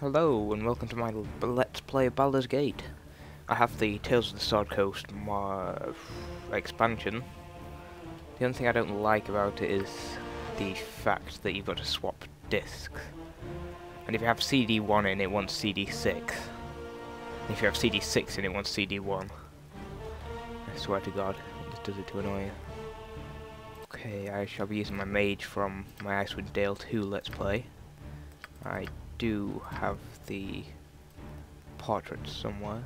Hello and welcome to my Let's Play Baldur's Gate. I have the Tales of the Sword Coast expansion. The only thing I don't like about it is the fact that you've got to swap discs. And if you have CD1 in, it wants CD6. If you have CD6 in, it wants CD1. I swear to God, it just does it to annoy you. Okay, I shall be using my mage from my Icewind Dale 2 Let's Play. I do have the portrait somewhere.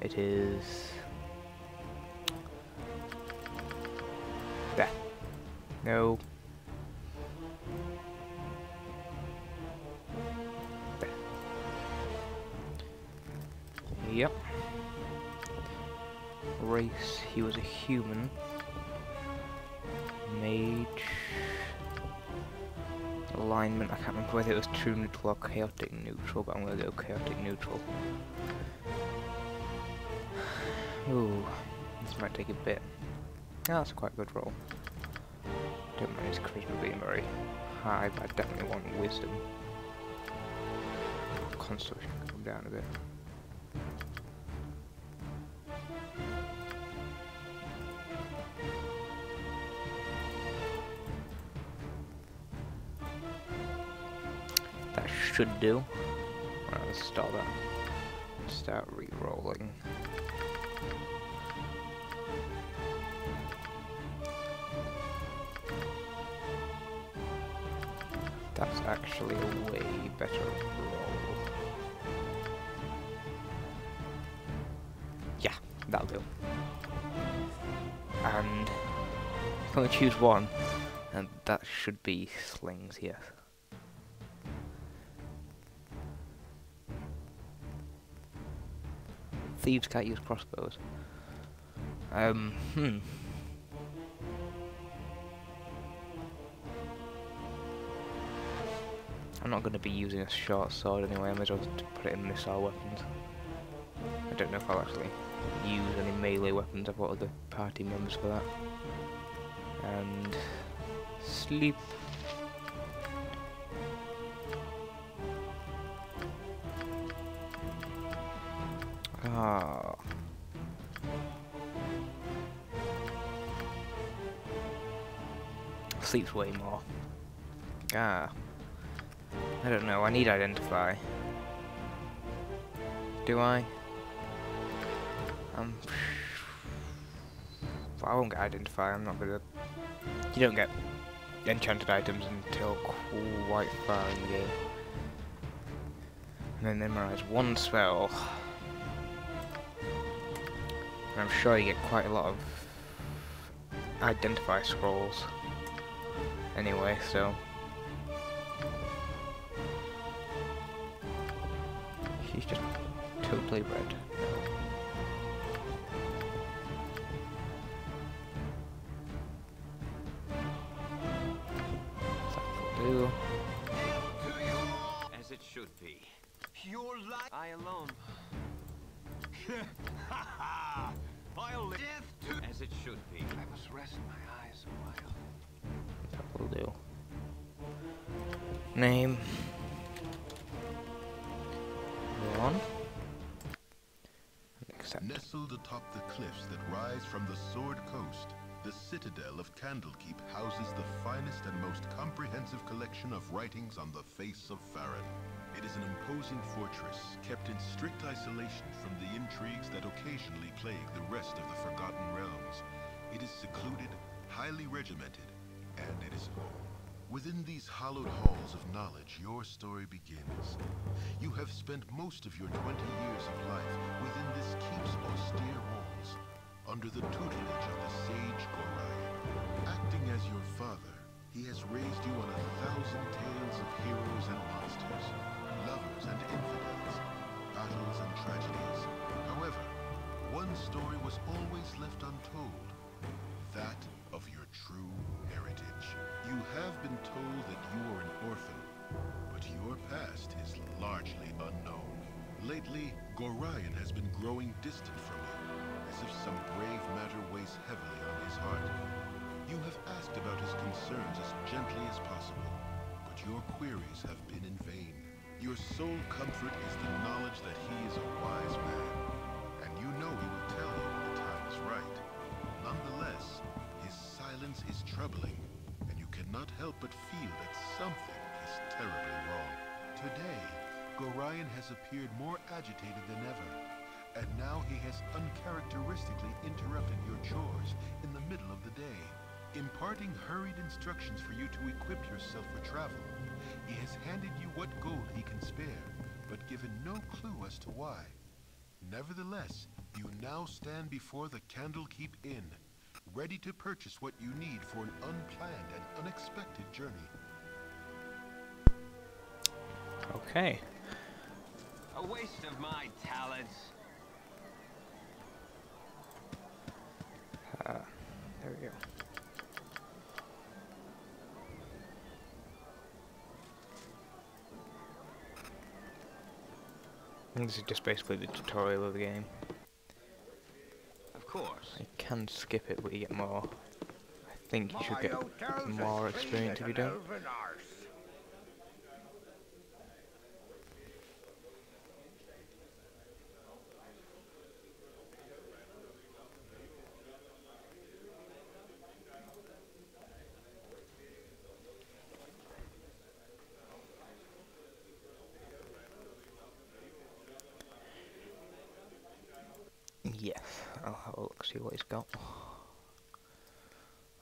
It is there. No. There. Yep. Race, he was a human. Mage. Alignment, I can't remember whether it was true neutral or chaotic neutral, but I'm going to go chaotic neutral. Ooh, this might take a bit. Yeah, that's a quite good roll. Don't mind his charisma being very high, but I definitely want wisdom. Constitution can come down a bit. That should do. Right, let's start that. Start re-rolling. That's actually a way better roll. Yeah, that'll do. And I'm gonna choose one, and that should be slings, yes. Thieves can't use crossbows. I'm not going to be using a short sword anyway, I may as well just put it in missile weapons. I don't know if I'll actually use any melee weapons, I've got other party members for that. And sleep. Ah. Sleeps way more. Ah. I don't know, I need identify. Do I? I won't get identify, I'm not gonna... You don't get enchanted items until quite far in the game. And then memorize one spell. And I'm sure you get quite a lot of identify scrolls. Anyway, so... She's just totally red. That'll do. As it should be. Your life. I alone. I'll live as it should be. I must rest my eyes a while. That'll do. Name. On. Accept. Nestled atop the cliffs that rise from the Sword Coast, the citadel of Candlekeep houses the finest and most comprehensive collection of writings on the face of Faerun. It is an imposing fortress, kept in strict isolation from the intrigues that occasionally plague the rest of the Forgotten Realms. It is secluded, highly regimented, and it is home. Within these hallowed halls of knowledge, your story begins. You have spent most of your 20 years of life within this keep's austere walls, under the tutelage of the sage Gorion. Acting as your father, he has raised you on 1,000 tales of heroes and monsters, lovers and infidels, battles and tragedies. However, one story was always left untold, that of your true heritage. You have been told that you are an orphan, but your past is largely unknown. Lately, Gorion has been growing distant from you, as if some grave matter weighs heavily on his heart. You have asked about his concerns as gently as possible, but your queries have been in vain. Your Your sole comfort is the knowledge that he is a wise man, and you know he will tell you when the time is right. Nonetheless, his silence is troubling, and you cannot help but feel that something is terribly wrong. Today, Gorion has appeared more agitated than ever, and now he has uncharacteristically interrupted your chores in the middle of the day, imparting hurried instructions for you to equip yourself for travel. He has handed you what gold he can spare, but given no clue as to why. Nevertheless, you now stand before the Candlekeep Inn, ready to purchase what you need for an unplanned and unexpected journey. Okay. A waste of my talents. There we go. And this is just basically the tutorial of the game. Of course. I can skip it, but you get more. I think you should get more experience if you don't. Yes, I'll have a look, see what he's got.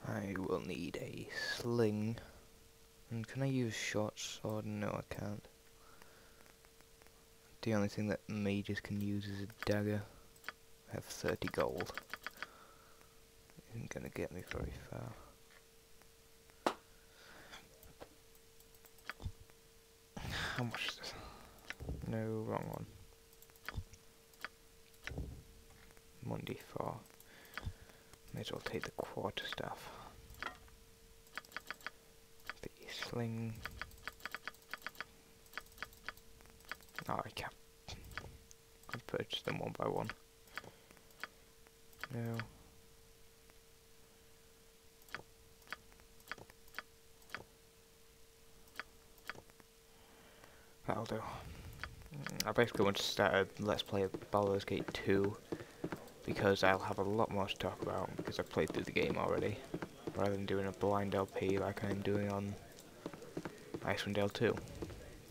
I will need a sling. And can I use short sword? No, I can't. The only thing that mages can use is a dagger. I have 30 gold. Isn't gonna get me very far. How much is this? No, wrong one. 1d4. May as well take the quarterstaff. The sling. Oh, I can't. I purchase them one by one. No. That'll do. I basically want to start a Let's Play of Baldur's Gate 2 because I'll have a lot more to talk about because I've played through the game already, rather than doing a blind LP like I'm doing on Icewind Dale 2.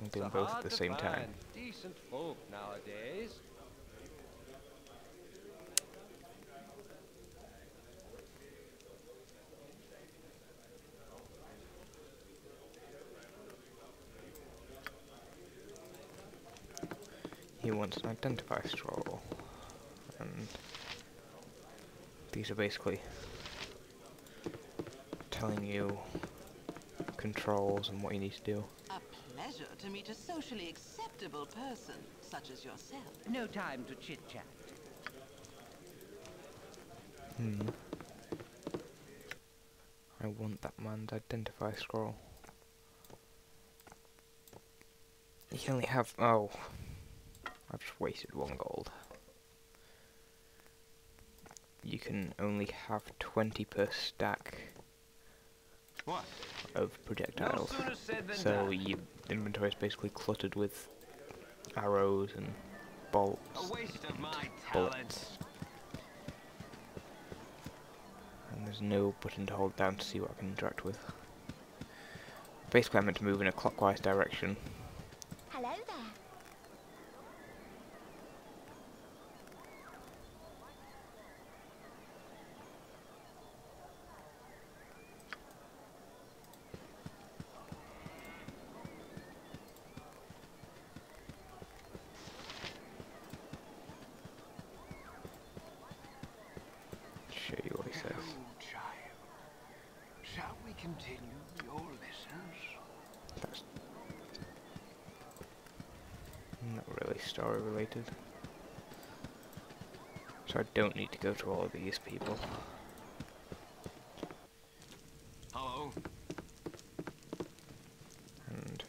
I'm doing both at the same time. Decent folk nowadays. He wants an identify scroll, and these are basically telling you controls and what you need to do. A pleasure to meet a socially acceptable person, such as yourself. No time to chit-chat. I want that man's identify scroll. You can only have... oh. I've just wasted 1 gold. You can only have 20 per stack What? of projectiles. No sooner said than So done. your inventory is basically cluttered with arrows and bolts, A waste of my bullets. talents. And there's no button to hold down to see what I can interact with. Basically I'm meant to move in a clockwise direction. Hello there. Show you what he says. Hello, child. Shall we continue your lessons? That's not really story related. So I don't need to go to all of these people. Hello. And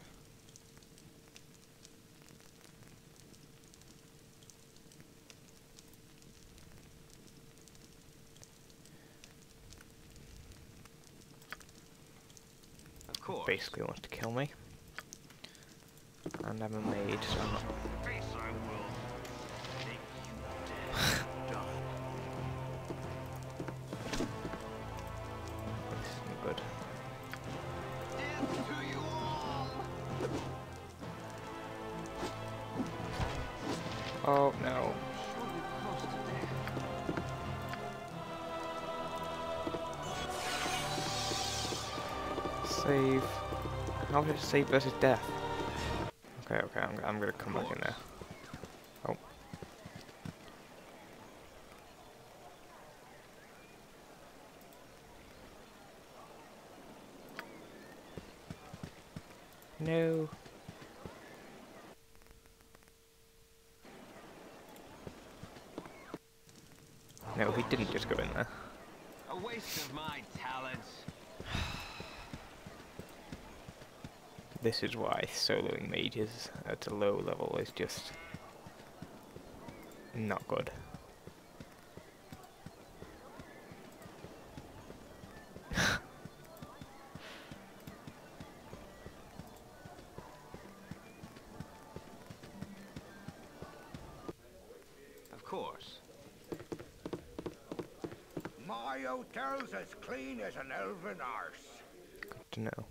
Of course. basically wants to kill me. And And I'm a mage, so I'm not... Face I will make you dead. Done. This isn't good. Death to you all! Oh no. Surely close to death. Save. How did it save versus death? Okay, okay, I'm gonna come back in there. Oh. No. No, he didn't just go in there. A waste of my talents. This is why soloing mages at a low level is just not good. Of course. My hotel's as clean as an elven arse. Good to know.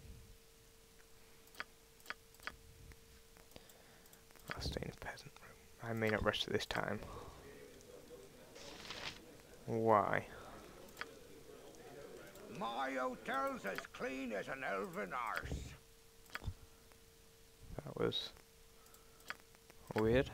I'll stay in a peasant room. I may not rest at this time. Why? My hotel's as clean as an elven arse. That was weird.